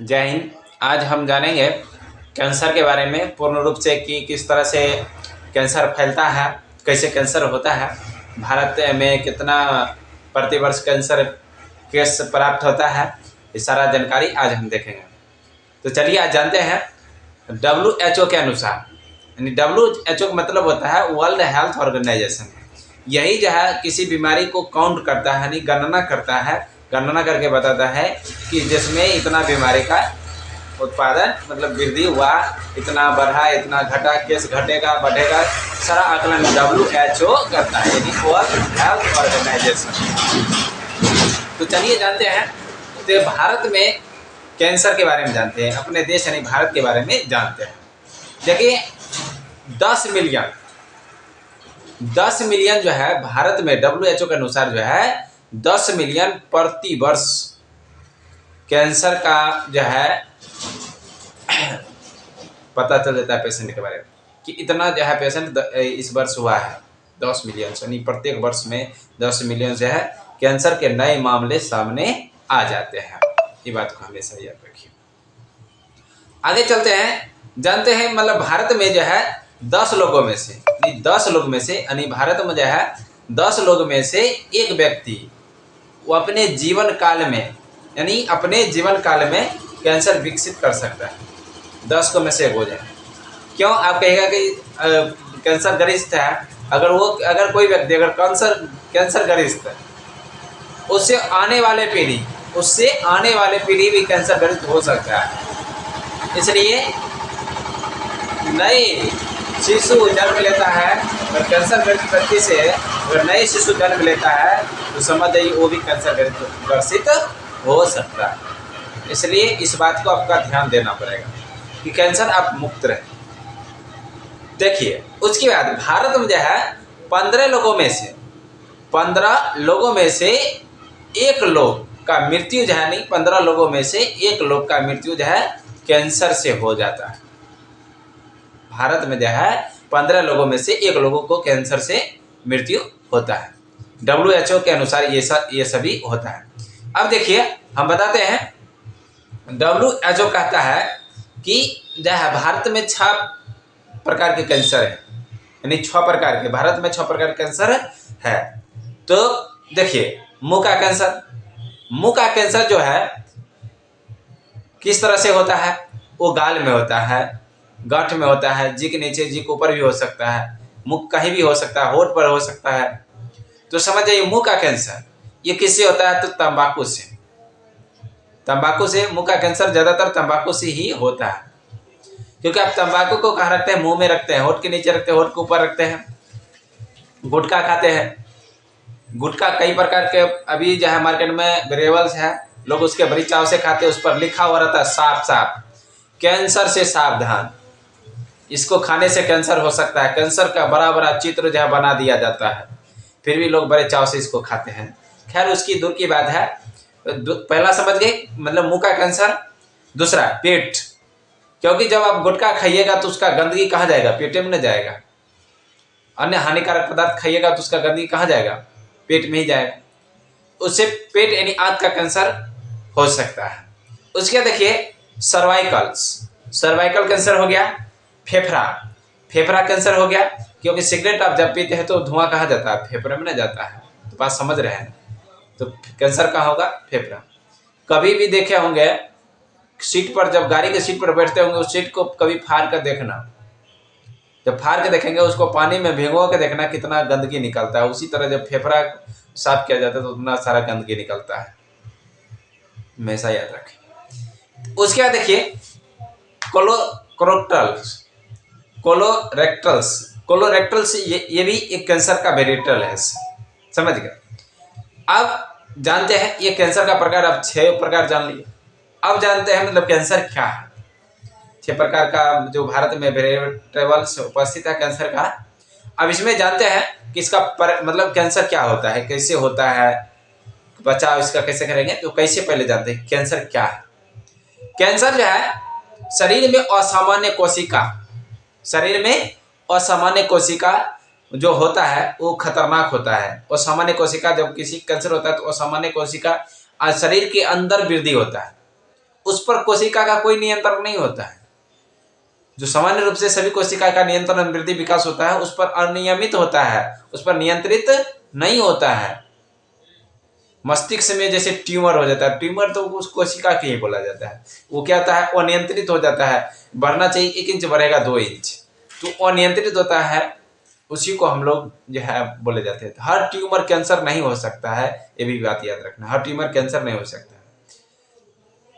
जय हिंद। आज हम जानेंगे कैंसर के बारे में पूर्ण रूप से कि किस तरह से कैंसर फैलता है, कैसे कैंसर होता है, भारत में कितना प्रतिवर्ष कैंसर केस प्राप्त होता है। ये सारा जानकारी आज हम देखेंगे। तो चलिए आज जानते हैं। WHO के अनुसार, यानी WHO का मतलब होता है वर्ल्ड हेल्थ ऑर्गेनाइजेशन। यही जो है किसी बीमारी को काउंट करता है, यानी गणना करता है, गणना करके बताता है कि जिसमें इतना बीमारी का उत्पादन मतलब वृद्धि हुआ, इतना बढ़ा, इतना घटा, केस घटेगा बढ़ेगा, सारा आकलन WHO करता है, यानी वर्ल्ड हेल्थ ऑर्गेनाइजेशन। तो चलिए जानते हैं। तो भारत में कैंसर के बारे में जानते हैं, अपने देश यानी भारत के बारे में जानते हैं। देखिए 10 मिलियन जो है भारत में WHO के अनुसार जो है 10 मिलियन प्रति वर्ष कैंसर का जो है पता चल जाता है पेशेंट के बारे में कि इतना जो है पेशेंट इस वर्ष हुआ है। 10 मिलियन यानी प्रत्येक वर्ष में 10 मिलियन जो है कैंसर के नए मामले सामने आ जाते हैं। ये बात को हमेशा याद रखिए। आगे चलते हैं, जानते हैं मतलब भारत में जो है 10 लोगों में से, 10 लोग में से यानी भारत में जो है 10 लोग में से एक व्यक्ति वो अपने जीवन काल में, यानी अपने जीवन काल में कैंसर विकसित कर सकता है। 10 को में से एक हो जाए। क्यों? आप कहेगा कि कैंसर ग्रस्त है, अगर कोई व्यक्ति अगर कैंसर ग्रस्त है, उससे आने वाले पीढ़ी भी कैंसर ग्रस्त हो सकता है। इसलिए नए शिशु जन्म लेता है और कैंसर ग्रस्त व्यक्ति से अगर नए शिशु जन्म लेता है तो समझ जाइए वो भी कैंसर ग्रसित हो सकता है। इसलिए इस बात को आपका ध्यान देना पड़ेगा कि कैंसर आप मुक्त रहे। देखिए उसके बाद भारत में जो है 15 लोगों में से एक लोग का मृत्यु जो है, नहीं 15 लोगों में से एक लोग का मृत्यु जो है कैंसर से हो जाता है। भारत में जो है 15 लोगों में से एक लोगों को कैंसर से मृत्यु होता है। WHO के अनुसार ये सभी होता है। अब देखिए हम बताते हैं, WHO कहता है कि जो है भारत में 6 प्रकार के कैंसर है, यानी 6 प्रकार के, भारत में 6 प्रकार के कैंसर है। तो देखिए मुंह का कैंसर जो है किस तरह से होता है, वो गाल में होता है, गांठ में होता है, जी के नीचे, जी के ऊपर भी हो सकता है, मुंह कहीं भी हो सकता है, होठ पर हो सकता है। तो समझ जाइए मुंह का कैंसर ये किससे होता है, तो तंबाकू से मुंह का कैंसर ज्यादातर तंबाकू से ही होता है। क्योंकि आप तंबाकू को कहाँ रखते हैं, मुंह में रखते हैं, होठ के नीचे रखते हैं, होठ के ऊपर रखते हैं। गुटखा खाते हैं, गुटखा कई प्रकार के अभी जो है मार्केट में वेरिएबल्स है, लोग उसके बड़ी चाव से खाते हैं। उस पर लिखा हुआ रहता है साफ कैंसर से सावधान, इसको खाने से कैंसर हो सकता है। कैंसर का बड़ा बड़ा चित्र जो है बना दिया जाता है, फिर भी लोग बड़े चाव से इसको खाते हैं। खैर उसकी दूर की बात है। पहला समझ गए मतलब मुंह का कैंसर। दूसरा पेट, क्योंकि जब आप गुटखा खाइएगा तो उसका गंदगी कहाँ जाएगा, पेट में न जाएगा। अन्य हानिकारक पदार्थ खाइएगा तो उसका गंदगी कहाँ जाएगा, पेट में ही जाएगा। उससे पेट यानी आंत का कैंसर हो सकता है। उसके देखिए सर्वाइकल कैंसर हो गया। फेफड़ा कैंसर हो गया, क्योंकि सिगरेट आप जब पीते हैं तो धुआं कहाँ जाता है, फेफड़े में न जाता है। तो बात समझ रहे हैं। तो कैंसर कहाँ होगा, फेफड़ा। कभी भी देखे होंगे सीट पर, जब गाड़ी के सीट पर बैठते होंगे उस सीट को कभी फाड़ कर देखना, जब फाड़ के देखेंगे उसको पानी में भिगो के देखना कितना गंदगी निकलता है। उसी तरह जब फेफड़ा साफ किया जाता है तो उतना सारा गंदगी निकलता है, हमेशा याद रखें। उसके बाद देखिए कोलोरेक्टल्स ये भी एक कैंसर का वेरिएबल है, समझ गए। अब जानते हैं ये कैंसर का प्रकार, अब 6 प्रकार जान लिए। अब जानते हैं मतलब कैंसर क्या है। 6 प्रकार का जो भारत में वेरिएबल्स उपस्थित है कैंसर का। अब इसमें जानते हैं कि इसका मतलब कैंसर क्या होता है, कैसे होता है, बचाव इसका कैसे करेंगे। तो कैसे पहले जानते हैं कैंसर क्या है। कैंसर जो है शरीर में असामान्य कोशिका जो होता है वो खतरनाक होता है। असामान्य कोशिका, जब किसी कैंसर होता है तो असामान्य कोशिका शरीर के अंदर वृद्धि होता है। उस पर कोशिका का कोई नियंत्रण नहीं होता है। जो सामान्य रूप से सभी कोशिका का नियंत्रण वृद्धि विकास होता है उस पर अनियमित होता है, उस पर नियंत्रित नहीं होता है। मस्तिष्क में जैसे ट्यूमर हो जाता है, ट्यूमर तो उस कोशिका के ही बोला जाता है, वो क्या होता है, अनियंत्रित हो जाता है। बढ़ना चाहिए 1 इंच, बढ़ेगा 2 इंच, तो अनियंत्रित होता है, उसी को हम लोग जो है बोले जाते हैं। हर ट्यूमर कैंसर नहीं हो सकता है, ये भी बात याद रखना, हर ट्यूमर कैंसर नहीं हो सकता है।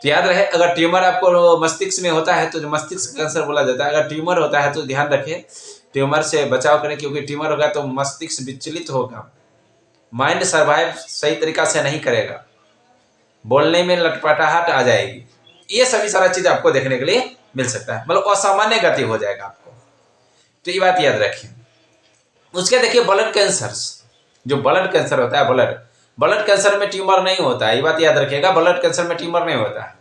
तो याद रहे, अगर ट्यूमर आपको मस्तिष्क में होता है तो जो मस्तिष्क कैंसर बोला जाता है। अगर ट्यूमर होता है तो ध्यान रखें, ट्यूमर से बचाव करें, क्योंकि ट्यूमर होगा तो मस्तिष्क विचलित होगा, माइंड सर्वाइव सही तरीका से नहीं करेगा, बोलने में लटपटाहट आ जाएगी, ये सभी सारा चीज आपको देखने के लिए मिल सकता है, मतलब असामान्य गति हो जाएगा आपको। तो ये बात याद रखिए। उसके देखिए ब्लड कैंसर, जो ब्लड कैंसर होता है, ब्लड कैंसर में ट्यूमर नहीं होता है, ये बात याद रखिएगा, ब्लड कैंसर में ट्यूमर नहीं होता है।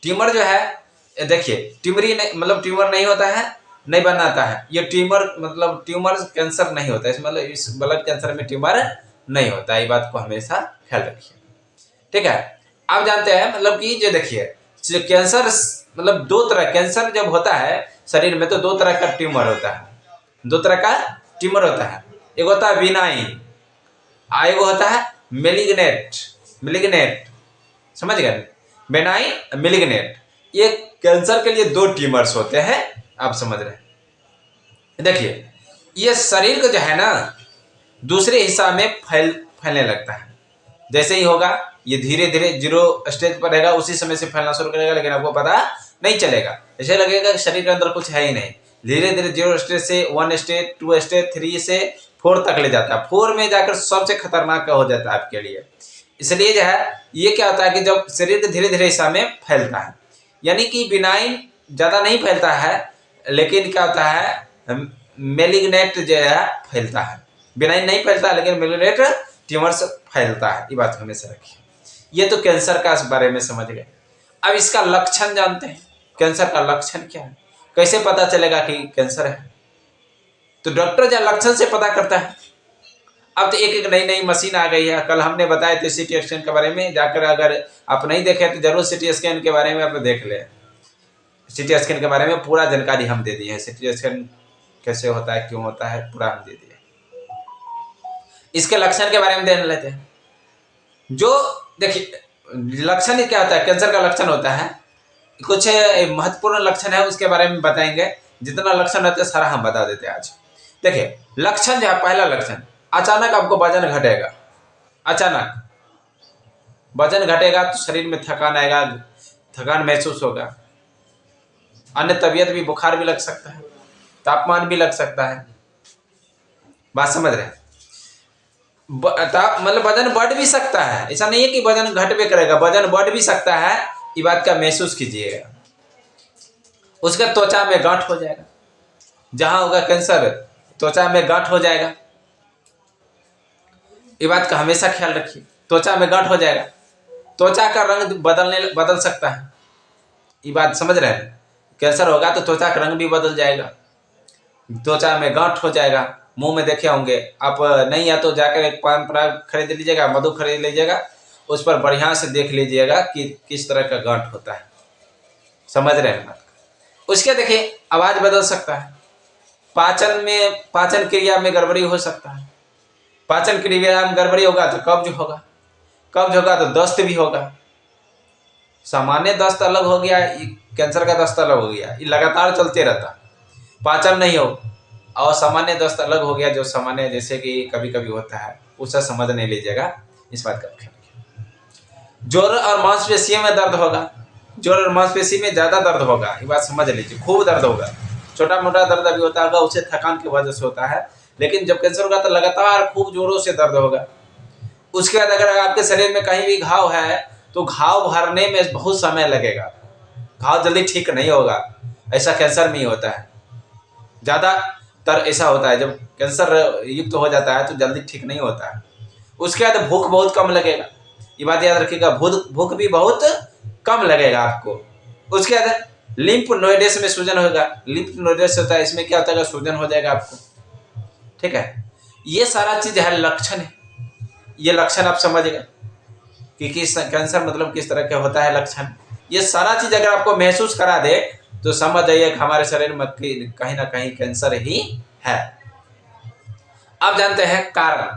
ट्यूमर जो है देखिए, मतलब ट्यूमर नहीं होता है, नहीं बनाता है, ये ट्यूमर मतलब ट्यूमर कैंसर नहीं होता है, मतलब इस ब्लड कैंसर में ट्यूमर नहीं होता है, ये बात को हमेशा ख्याल रखिए, ठीक है। आप जानते हैं मतलब कि जो देखिए, जो कैंसर मतलब 2 तरह कैंसर जब होता है शरीर में तो 2 तरह का ट्यूमर होता है, 2 तरह का ट्यूमर होता है। एक होता है बिनाइन, एक होता है मिलिग्नेट, समझ गए, बेनाइन मिलिग्नेट। ये कैंसर के लिए 2 ट्यूमर्स होते हैं, आप समझ रहे हैं। देखिए ये शरीर को जो है ना दूसरे हिस्सा में फैलने लगता है, जैसे ही होगा ये धीरे धीरे 0 स्टेज पर रहेगा, उसी समय से फैलना शुरू करेगा, लेकिन आपको पता नहीं चलेगा, ऐसे लगेगा कि शरीर के अंदर कुछ है ही नहीं। धीरे धीरे 0 स्टेज से 1 स्टेज 2 स्टेज 3 से 4 तक ले जाता है, 4 में जाकर सबसे खतरनाक का हो जाता है आपके लिए। इसलिए जो है ये क्या होता है कि जब शरीर धीरे धीरे हिस्सा में फैलता है, यानी कि बिनाइन ज्यादा नहीं फैलता है, लेकिन क्या होता है मेलिग्नेट जो है फैलता है। बिनाइन नहीं फैलता लेकिन मेलिग्नेट ट्यूमर से फैलता है, ये बात हमेशा रखिए। ये तो कैंसर का बारे में समझ गए। अब इसका लक्षण जानते हैं, कैंसर का लक्षण क्या है, कैसे पता चलेगा कि कैंसर है। तो डॉक्टर जो लक्षण से पता करता है। अब तो एक नई मशीन आ गई है, कल हमने बताया थे सीटी स्कैन के बारे में, जाकर अगर आप नहीं देखे तो जरूर सीटी स्कैन के बारे में आप देख ले। सीटी स्कैन के बारे में पूरा जानकारी हम दे दी है, सीटी स्कैन कैसे होता है, क्यों होता है, पूरा हम दे दिए। इसके लक्षण के बारे में देख लेते हैं। जो देखिए लक्षण क्या होता है, कैंसर का लक्षण होता है, कुछ महत्वपूर्ण लक्षण है उसके बारे में बताएंगे, जितना लक्षण रहता है सारा हम बता देते हैं आज। देखिए लक्षण जो है, पहला लक्षण, अचानक आपको वजन घटेगा, अचानक वजन घटेगा तो शरीर में थकान आएगा, थकान महसूस होगा, अन्य तबीयत भी, बुखार भी लग सकता है, तापमान भी लग सकता है, बात समझ रहे हैं। मतलब वजन बढ़ भी सकता है, ऐसा नहीं है कि वजन घट भी करेगा, वजन बढ़ भी सकता है, ये बात का महसूस कीजिएगा। उसका त्वचा में गांठ हो जाएगा, जहां होगा कैंसर त्वचा में गांठ हो जाएगा, ये बात का हमेशा ख्याल रखिए। त्वचा में गांठ हो जाएगा, त्वचा का रंग बदल सकता है, ये बात समझ रहे हैं। कैंसर होगा तो त्वचा का रंग भी बदल जाएगा, त्वचा में गांठ हो जाएगा। मुंह में देखे होंगे आप, नहीं या तो जाकर एक पान पराग खरीद लीजिएगा, मधु खरीद लीजिएगा, उस पर बढ़िया से देख लीजिएगा कि किस तरह का गांठ होता है, समझ रहे हैं बात। उसके देखिए आवाज बदल सकता है, पाचन क्रिया में गड़बड़ी हो सकता है, पाचन क्रिया में गड़बड़ी होगा तो कब्ज होगा तो दस्त भी होगा। सामान्य दस्त अलग हो गया, कैंसर का दस्त अलग हो गया, ये लगातार चलते रहता, पाचन नहीं हो, और सामान्य दस्त अलग हो गया, जो सामान्य जैसे कि कभी कभी होता है, उसे समझ नहीं लीजिएगा, इस बात का ख्याल रखिए। जोड़ और मांसपेशियों में दर्द होगा, जोड़ और मांसपेशी में ज्यादा दर्द होगा, ये बात समझ लीजिए, खूब दर्द होगा। छोटा मोटा दर्द अभी होता होगा, उसे थकान की वजह से होता है, लेकिन जब कैंसर होगा तो लगातार खूब जोरों से दर्द होगा। उसके बाद अगर आपके शरीर में कहीं भी घाव है तो घाव भरने में बहुत समय लगेगा, घाव जल्दी ठीक नहीं होगा, ऐसा कैंसर में ही होता है। ज्यादातर ऐसा होता है, जब कैंसर युक्त हो जाता है तो जल्दी ठीक नहीं होता है। उसके बाद भूख बहुत कम लगेगा, ये बात याद रखिएगा, भूख भी बहुत कम लगेगा आपको। उसके बाद लिम्फ नोड्स में सूजन होगा, लिम्फ नोड्स होता है, इसमें क्या होता है, सूजन हो जाएगा आपको, ठीक है। ये सारा चीज है, लक्षण है, ये लक्षण आप समझ गए कि किस कैंसर मतलब किस तरह का होता है लक्षण। ये सारा चीज अगर आपको महसूस करा दे तो समझ जाइए कि हमारे शरीर में कहीं ना कहीं कैंसर ही है। अब जानते हैं कारण।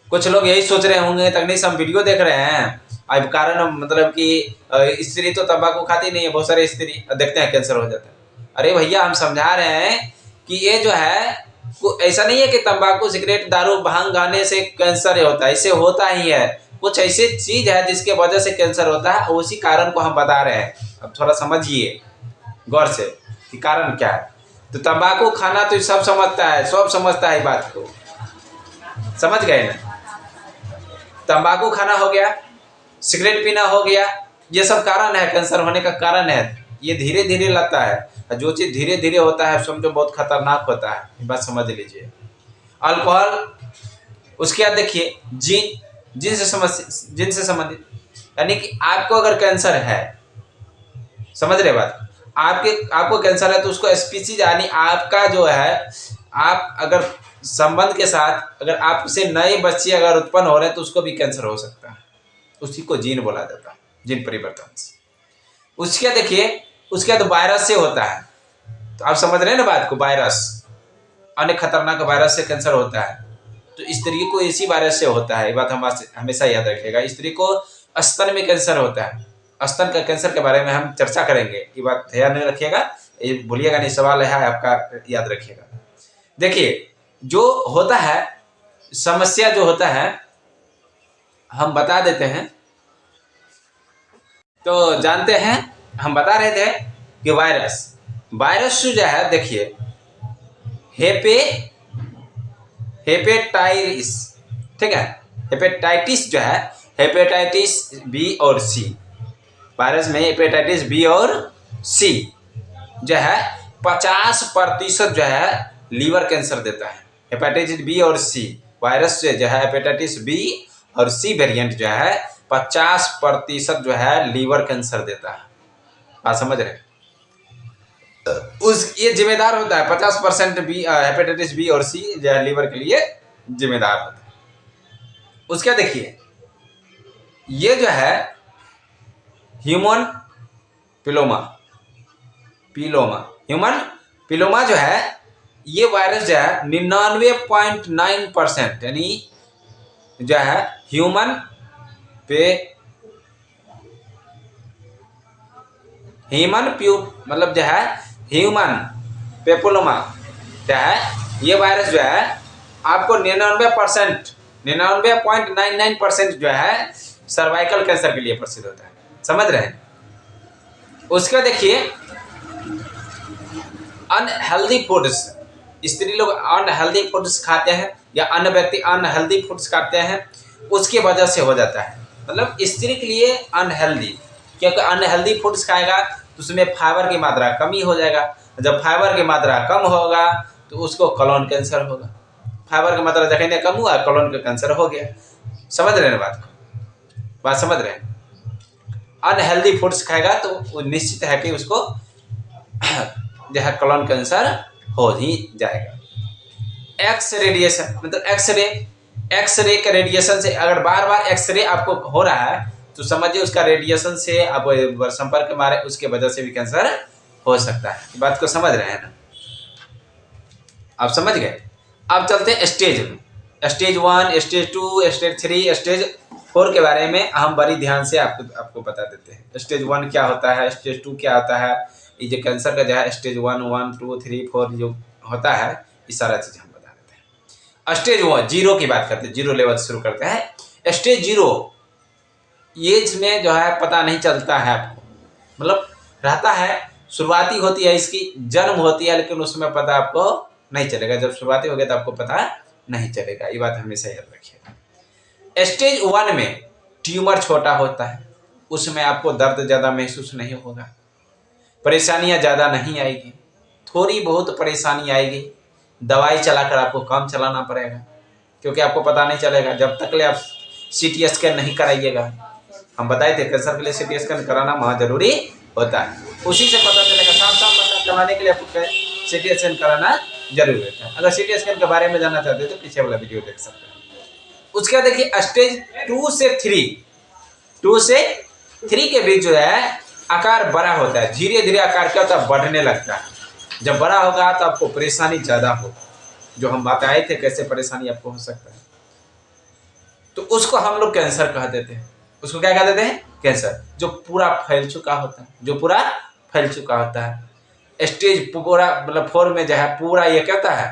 कुछ लोग यही सोच रहे होंगे, तकनीक हम वीडियो देख रहे हैं, अब कारण मतलब कि स्त्री तो तंबाकू खाती नहीं है, बहुत सारे स्त्री देखते हैं कैंसर हो जाता है। अरे भैया हम समझा रहे हैं कि ये जो है ऐसा नहीं है कि तंबाकू सिगरेट दारू भांग गाने से कैंसर होता है, इससे होता ही है। कुछ ऐसी चीज है जिसके वजह से कैंसर होता है, उसी कारण को हम बता रहे हैं। अब थोड़ा समझिए गौर से कि कारण क्या है। तो तंबाकू खाना तो सब समझता है, सब समझता है बात को, समझ गए ना। तंबाकू खाना हो गया, सिगरेट पीना हो गया, ये सब कारण है, कैंसर होने का कारण है। ये धीरे धीरे लगता है, जो चीज धीरे धीरे होता है समझो बहुत खतरनाक होता है, ये बात समझ लीजिए। अल्कोहल, उसके बाद देखिए जिन से संबंधित, यानी कि आपको अगर कैंसर है, समझ रहे बात, आपको कैंसर है तो उसको स्पीसीज यानी आपका जो है, आप अगर संबंध के साथ अगर आपसे नए बच्चे अगर उत्पन्न हो रहे हैं तो उसको भी कैंसर हो सकता है। उसी को जीन बोला जाता है, जीन परिवर्तन से। उसके देखिए, उसके बाद वायरस से होता है। तो आप समझ रहे हैं ना बात को, वायरस, अन्य खतरनाक वायरस से कैंसर होता है। तो स्त्री को इसी वायरस से होता है, ये बात हम हमेशा याद रखिएगा। स्त्री को स्तन में कैंसर होता है, स्तन का कैंसर के बारे में हम चर्चा करेंगे, ये बात ध्यान में रखिएगा, ये भूलिएगा नहीं, सवाल है आपका, याद रखिएगा। देखिए जो होता है, समस्या जो होता है हम बता देते हैं। तो जानते हैं, हम बता रहे थे कि वायरस जो है, देखिए हेपेटाइटिस, ठीक है, हेपेटाइटिस जो है, हेपेटाइटिस बी और सी, वायरस में हेपेटाइटिस बी और सी जो है 50% जो है लीवर कैंसर देता है। हेपेटाइटिस बी और सी वायरस से जो है, हेपेटाइटिस बी और सी वेरिएंट जो है 50% जो है लीवर कैंसर देता है। आप समझ रहे हैं, ये जिम्मेदार होता है 50% बी, हेपेटाइटिस बी और सी जो है लीवर के लिए जिम्मेदार होता है। उसका देखिए, ये जो है ह्यूमन पिलोमा जो है, ये वायरस जो है 99.9% यानी जो है ह्यूमन मतलब जो है ह्यूमन पेपुलोमा जो है, ये वायरस जो है आपको 99.99% जो है सर्वाइकल कैंसर के लिए प्रसिद्ध होता है। समझ रहे हैं। उसका देखिए अनहेल्दी फूड्स, स्त्री लोग अनहेल्दी फूड्स खाते हैं या अन्य व्यक्ति अनहेल्दी फूड्स खाते हैं, उसके वजह से हो जाता है। मतलब स्त्री के लिए अनहेल्दी, क्योंकि अनहेल्दी फूड्स खाएगा तो उसमें फाइबर की मात्रा कमी हो जाएगा। जब फाइबर की मात्रा कम होगा तो उसको कोलोन कैंसर होगा। फाइबर की मात्रा जखने कम हुआ, कोलोन का कैंसर हो गया। समझ रहे हैं बात को, बात समझ रहे हैं। अनहेल्दी फूड्स खाएगा तो वो निश्चित है कि उसको जो है कोलोन कैंसर हो ही जाएगा। एक्स रेडिएशन, मतलब एक्सरे के रेडिएशन से, अगर बार बार एक्सरे आपको हो रहा है तो समझिए उसका रेडिएशन से आप संपर्क मारे, उसके वजह से भी कैंसर हो सकता है। बात को समझ रहे हैं ना, आप समझ गए। अब चलते हैं स्टेज में, स्टेज 1, स्टेज 2, स्टेज 3, स्टेज 4 के बारे में हम बड़ी ध्यान से आपको बता देते हैं। स्टेज 1 क्या होता है, स्टेज 2 क्या होता है, ये जो कैंसर का जो है स्टेज 1, 2, 3, 4 जो होता है, ये सारा चीज हम बता देते हैं। स्टेज 1 जीरो की बात करते हैं, जीरो लेवल से शुरू करते हैं। स्टेज 0 ये इसमें जो है पता नहीं चलता है आपको, मतलब रहता है, शुरुआती होती है, इसकी जन्म होती है, लेकिन उसमें पता आपको नहीं चलेगा। जब शुरुआती हो गया तो आपको पता नहीं चलेगा, ये बात हमेशा याद रखिएगा। स्टेज 1 में ट्यूमर छोटा होता है, उसमें आपको दर्द ज़्यादा महसूस नहीं होगा, परेशानियां ज़्यादा नहीं आएगी, थोड़ी बहुत परेशानी आएगी, दवाई चलाकर आपको कम चलाना पड़ेगा, क्योंकि आपको पता नहीं चलेगा जब तक ले आप CT स्कैन नहीं कराइएगा। हम बताए थे कैंसर के लिए CT स्कैन कराना वहाँ जरूरी होता है, उसी से पता चलेगा। साफ पता चलाने के लिए आपको CT स्कैन कराना जरूरी होता है। अगर CT स्कैन के बारे में जानना चाहते हो तो पीछे वाला वीडियो देख सकते हैं। उसके बाद देखिए स्टेज 2 से 3 के बीच जो है आकार बड़ा होता है, धीरे धीरे आकार क्या होता है, बढ़ने लगता है। जब बड़ा होगा तो आपको परेशानी ज़्यादा हो, जो हम बताए थे कैसे परेशानी आपको हो सकता है, तो उसको हम लोग कैंसर कह देते हैं। उसको क्या कह देते हैं, कैंसर। जो पूरा फैल चुका होता है, जो पूरा फैल चुका होता है, स्टेज पूरा मतलब 4 में जो है पूरा ये कहता है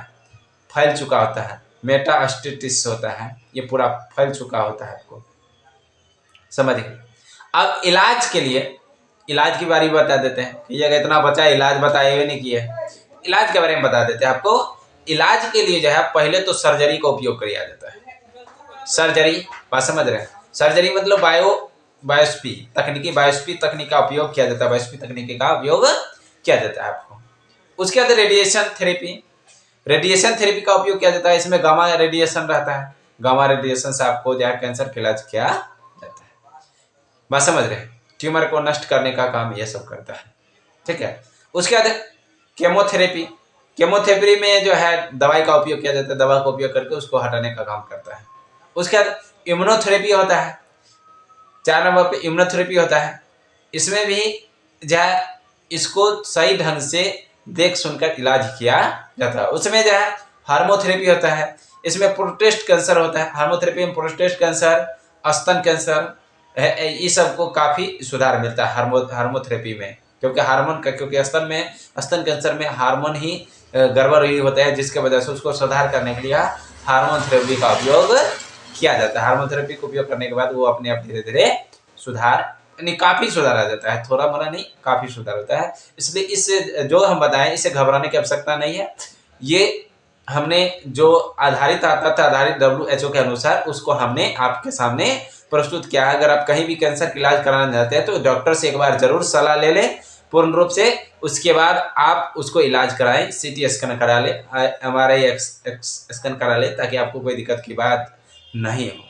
फैल चुका होता है, मेटास्टेसिस होता है, ये पूरा फैल चुका होता है, आपको समझिए। अब इलाज के लिए, इलाज की बारी बता देते हैं कि ये इतना बचा इलाज बताए हुए नहीं किए, इलाज के बारे में बता देते हैं आपको। इलाज के लिए जो है पहले तो सर्जरी का उपयोग किया जाता है। सर्जरी बात समझ रहे हैं, सर्जरी मतलब बायोप्सी तकनीकी, बायोप्सी तकनीक का उपयोग किया जाता है, बायोप्सी तकनीकी का उपयोग किया जाता है आपको। उसके बाद रेडिएशन थेरेपी, रेडिएशन थेरेपी का उपयोग किया जाता है। इसमें गामा रेडिएशन रहता है, गामा रेडिएशन से आपको जो है कैंसर का इलाज किया जाता है। बात समझ रहे हैं, ट्यूमर को नष्ट करने का काम ये सब करता है, ठीक है। उसके बाद केमोथेरेपी, केमोथेरेपी में जो है दवाई का उपयोग किया जाता है, दवा का उपयोग करके उसको हटाने का काम करता है। उसके बाद इम्यूनोथेरेपी होता है, 4 नंबर पे इम्यूनोथेरेपी होता है। इसमें भी जो है इसको सही ढंग से देख सुनकर इलाज किया जाता है। उसमें जो है हार्मोथेरेपी होता है, इसमें प्रोस्टेट कैंसर होता है। हार्मोथेरेपी में प्रोस्टेट कैंसर, स्तन कैंसर, इस सब को काफ़ी सुधार मिलता है हार्मोथेरेपी में, क्योंकि हार्मोन का, क्योंकि स्तन कैंसर में हार्मोन ही गड़बड़ ही होता है, जिसके वजह से उसको सुधार करने के लिए हार्मोन थेरेपी का उपयोग किया जाता है। हार्मोन थेरेपी का उपयोग करने के बाद वो अपने आप धीरे धीरे सुधार, यानी काफ़ी सुधार आ जाता है, थोड़ा मोड़ा नहीं, काफ़ी सुधार होता है। इसलिए इससे जो हम बताएं, इससे घबराने की आवश्यकता नहीं है। ये हमने जो आधारित आता था, आधारित WHO के अनुसार, उसको हमने आपके सामने प्रस्तुत किया है। अगर आप कहीं भी कैंसर का इलाज कराना चाहते हैं तो डॉक्टर से एक बार जरूर सलाह ले लें पूर्ण रूप से। उसके बाद आप उसको इलाज कराएं, CT स्कैन करा लें, MRI स्कैन करा लें, ताकि आपको कोई दिक्कत की बात नहीं हो।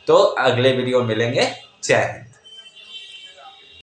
तो अगले वीडियो में मिलेंगे। जय हिंद।